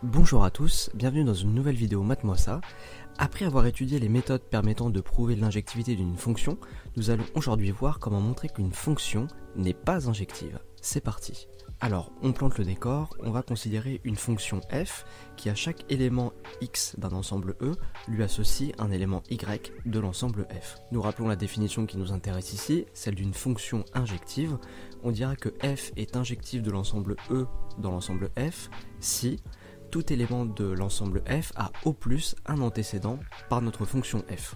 Bonjour à tous, bienvenue dans une nouvelle vidéo Mate-moi ça. Après avoir étudié les méthodes permettant de prouver l'injectivité d'une fonction, nous allons aujourd'hui voir comment montrer qu'une fonction n'est pas injective. C'est parti. Alors, on plante le décor, on va considérer une fonction f qui à chaque élément x d'un ensemble E lui associe un élément y de l'ensemble f. Nous rappelons la définition qui nous intéresse ici, celle d'une fonction injective. On dira que f est injective de l'ensemble E dans l'ensemble f si tout élément de l'ensemble f a au plus un antécédent par notre fonction f.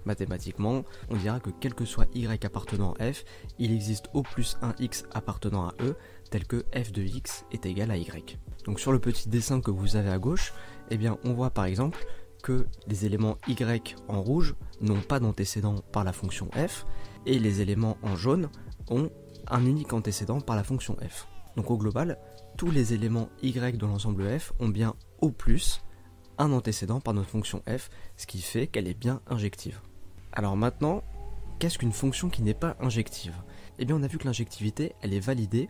Mathématiquement, on dira que quel que soit y appartenant à f, il existe au plus un x appartenant à E, tel que f de x est égal à y. Donc sur le petit dessin que vous avez à gauche, eh bien on voit par exemple que les éléments y en rouge n'ont pas d'antécédent par la fonction f, et les éléments en jaune ont un unique antécédent par la fonction f. Donc au global, tous les éléments y de l'ensemble f ont bien au plus un antécédent par notre fonction f, ce qui fait qu'elle est bien injective. Alors maintenant, qu'est-ce qu'une fonction qui n'est pas injective? Eh bien on a vu que l'injectivité, elle est validée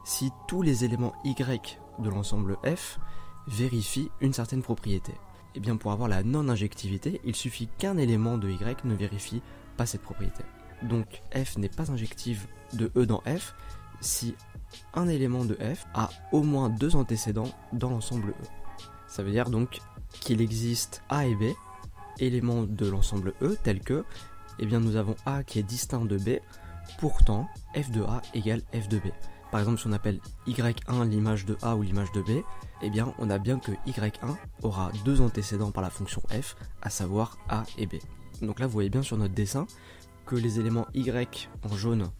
si tous les éléments y de l'ensemble f vérifient une certaine propriété. Eh bien pour avoir la non-injectivité, il suffit qu'un élément de y ne vérifie pas cette propriété. Donc f n'est pas injective de E dans f si un élément de f a au moins deux antécédents dans l'ensemble E. Ça veut dire donc qu'il existe A et B, éléments de l'ensemble E, tels que, eh bien nous avons A qui est distinct de B, pourtant f de A égale f de B. Par exemple, si on appelle y1 l'image de A ou l'image de B, eh bien on a bien que y1 aura deux antécédents par la fonction f, à savoir A et B. Donc là vous voyez bien sur notre dessin que les éléments y en jaune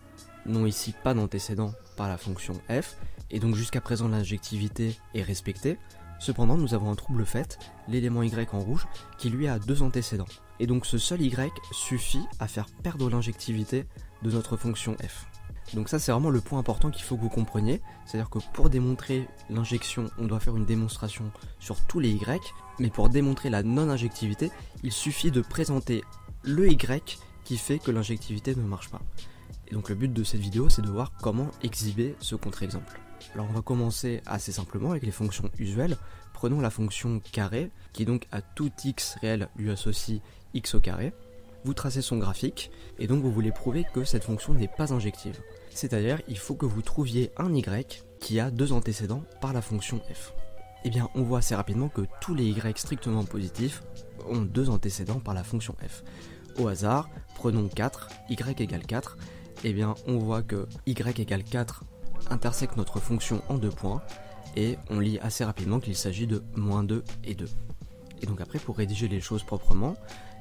n'ont ici pas d'antécédent par la fonction f, et donc jusqu'à présent l'injectivité est respectée. Cependant nous avons un trouble fait, l'élément y en rouge, qui lui a deux antécédents. Et donc ce seul y suffit à faire perdre l'injectivité de notre fonction f. Donc ça c'est vraiment le point important qu'il faut que vous compreniez, c'est-à-dire que pour démontrer l'injection, on doit faire une démonstration sur tous les y, mais pour démontrer la non-injectivité, il suffit de présenter le y qui fait que l'injectivité ne marche pas. Et donc le but de cette vidéo, c'est de voir comment exhiber ce contre-exemple. Alors on va commencer assez simplement avec les fonctions usuelles. Prenons la fonction carré, qui donc à tout x réel lui associe x au carré. Vous tracez son graphique, et donc vous voulez prouver que cette fonction n'est pas injective. C'est-à-dire, il faut que vous trouviez un y qui a deux antécédents par la fonction f. Eh bien, on voit assez rapidement que tous les y strictement positifs ont deux antécédents par la fonction f. Au hasard, prenons 4, y égale 4, eh bien on voit que y égale 4 intersecte notre fonction en deux points, et on lit assez rapidement qu'il s'agit de moins 2 et 2. Et donc après, pour rédiger les choses proprement,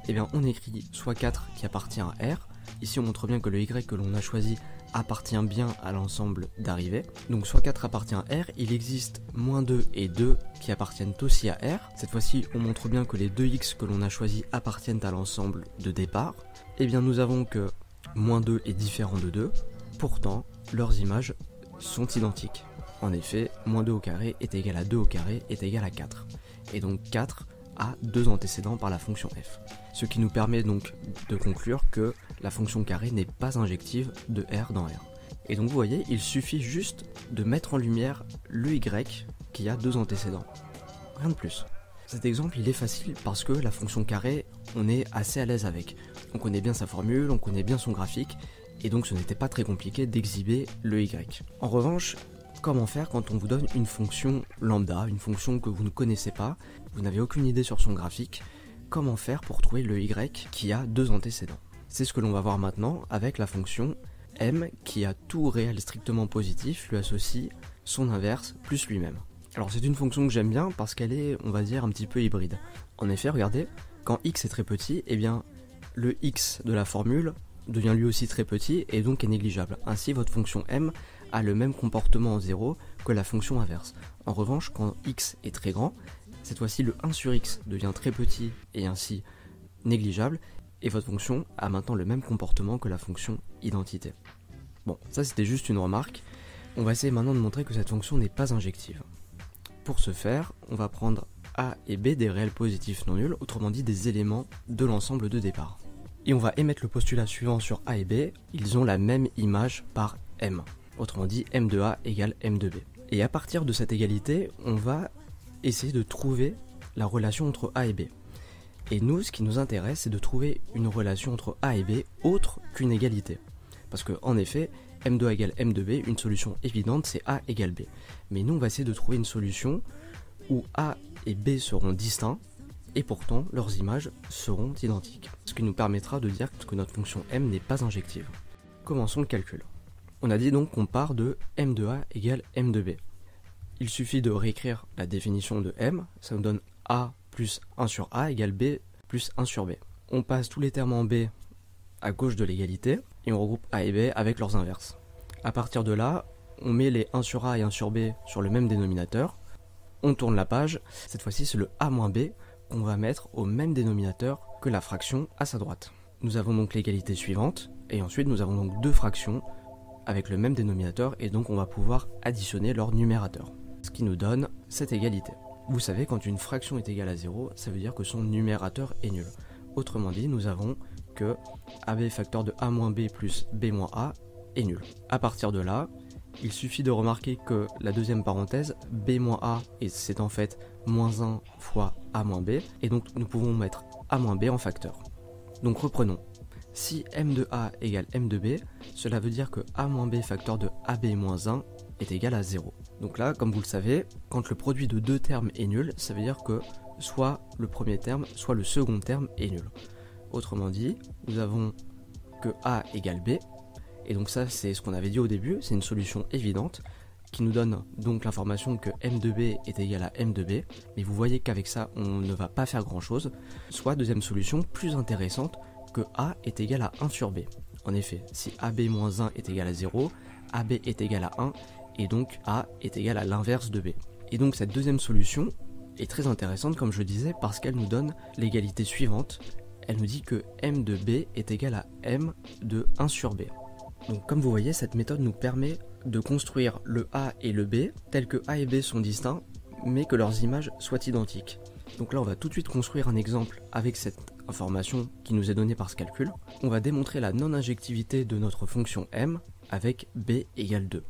eh bien on écrit soit 4 qui appartient à R, ici on montre bien que le y que l'on a choisi appartient bien à l'ensemble d'arrivée, donc soit 4 appartient à R, il existe moins 2 et 2 qui appartiennent aussi à R, cette fois-ci on montre bien que les deux x que l'on a choisi appartiennent à l'ensemble de départ, et bien nous avons que moins 2 est différent de 2, pourtant leurs images sont identiques. En effet, moins 2 au carré est égal à 2 au carré est égal à 4, et donc 4 a deux antécédents par la fonction f. Ce qui nous permet donc de conclure que la fonction carré n'est pas injective de R dans R. Et donc vous voyez, il suffit juste de mettre en lumière le y qui a deux antécédents. Rien de plus. Cet exemple il est facile parce que la fonction carré, on est assez à l'aise avec. On connaît bien sa formule, on connaît bien son graphique, et donc ce n'était pas très compliqué d'exhiber le y. En revanche, comment faire quand on vous donne une fonction lambda, une fonction que vous ne connaissez pas, vous n'avez aucune idée sur son graphique, comment faire pour trouver le y qui a deux antécédents? C'est ce que l'on va voir maintenant avec la fonction m qui a tout réel strictement positif lui associe son inverse plus lui-même. Alors c'est une fonction que j'aime bien parce qu'elle est, on va dire, un petit peu hybride. En effet, regardez, quand x est très petit, eh bien le x de la formule devient lui aussi très petit et donc est négligeable. Ainsi votre fonction m a le même comportement en 0 que la fonction inverse. En revanche, quand x est très grand, cette fois-ci le 1 sur x devient très petit et ainsi négligeable, et votre fonction a maintenant le même comportement que la fonction identité. Bon, ça c'était juste une remarque. On va essayer maintenant de montrer que cette fonction n'est pas injective. Pour ce faire, on va prendre a et b des réels positifs non nuls, autrement dit des éléments de l'ensemble de départ. Et on va émettre le postulat suivant sur a et b, ils ont la même image par m. Autrement dit, m de a égale m de b. Et à partir de cette égalité, on va essayer de trouver la relation entre A et B. Et nous, ce qui nous intéresse, c'est de trouver une relation entre A et B autre qu'une égalité. Parce que, en effet, M2A égale M2B, une solution évidente, c'est A égale B. Mais nous, on va essayer de trouver une solution où A et B seront distincts, et pourtant, leurs images seront identiques. Ce qui nous permettra de dire que notre fonction M n'est pas injective. Commençons le calcul. On a dit donc qu'on part de M2A égale M2B. Il suffit de réécrire la définition de M, ça nous donne A plus 1 sur A égale B plus 1 sur B. On passe tous les termes en B à gauche de l'égalité, et on regroupe A et B avec leurs inverses. À partir de là, on met les 1 sur A et 1 sur B sur le même dénominateur, on tourne la page, cette fois-ci c'est le A moins B qu'on va mettre au même dénominateur que la fraction à sa droite. Nous avons donc l'égalité suivante, et ensuite nous avons donc deux fractions avec le même dénominateur, et donc on va pouvoir additionner leur numérateur. Ce qui nous donne cette égalité. Vous savez, quand une fraction est égale à 0, ça veut dire que son numérateur est nul. Autrement dit, nous avons que AB facteur de A moins B plus B moins A est nul. À partir de là, il suffit de remarquer que la deuxième parenthèse, B moins A, c'est en fait moins 1 fois A moins B, et donc nous pouvons mettre A moins B en facteur. Donc reprenons. Si M de A égale M de B, cela veut dire que A moins B facteur de AB moins 1 est égal à 0. Donc là, comme vous le savez, quand le produit de deux termes est nul, ça veut dire que soit le premier terme, soit le second terme est nul. Autrement dit, nous avons que A égale B, et donc ça c'est ce qu'on avait dit au début, c'est une solution évidente, qui nous donne donc l'information que M de B est égal à M de B, mais vous voyez qu'avec ça on ne va pas faire grand chose, soit deuxième solution plus intéressante, que A est égal à 1 sur B. En effet, si AB moins 1 est égal à 0, AB est égal à 1, et donc A est égal à l'inverse de B. Et donc cette deuxième solution est très intéressante, comme je disais, parce qu'elle nous donne l'égalité suivante. Elle nous dit que M de B est égal à M de 1 sur B. Donc comme vous voyez, cette méthode nous permet de construire le A et le B, tels que A et B sont distincts, mais que leurs images soient identiques. Donc là, on va tout de suite construire un exemple avec cette information qui nous est donnée par ce calcul. On va démontrer la non-injectivité de notre fonction M avec B égale 2.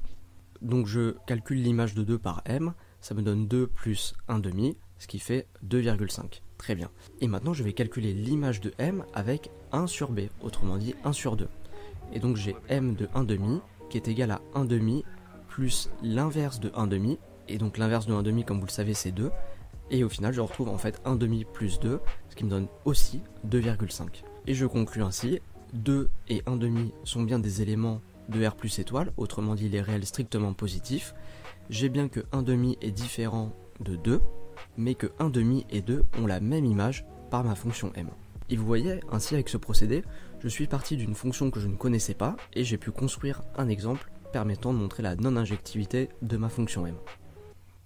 Donc je calcule l'image de 2 par M, ça me donne 2 plus 1 demi, ce qui fait 2,5. Très bien. Et maintenant, je vais calculer l'image de M avec 1 sur B, autrement dit 1 sur 2. Et donc j'ai M de 1 demi qui est égal à 1 demi plus l'inverse de 1 demi, et donc l'inverse de 1 demi, comme vous le savez, c'est 2. Et au final, je retrouve en fait 1 demi plus 2, ce qui me donne aussi 2,5. Et je conclus ainsi, 2 et 1 demi sont bien des éléments de R plus étoile, autrement dit les réels strictement positifs. J'ai bien que 1 demi est différent de 2, mais que 1 demi et 2 ont la même image par ma fonction M. Et vous voyez, ainsi avec ce procédé, je suis parti d'une fonction que je ne connaissais pas, et j'ai pu construire un exemple permettant de montrer la non-injectivité de ma fonction M.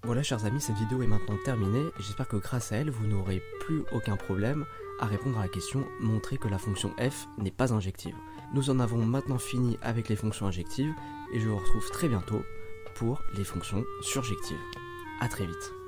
Voilà chers amis, cette vidéo est maintenant terminée et j'espère que grâce à elle, vous n'aurez plus aucun problème à répondre à la question « Montrer que la fonction f n'est pas injective ». Nous en avons maintenant fini avec les fonctions injectives et je vous retrouve très bientôt pour les fonctions surjectives. A très vite.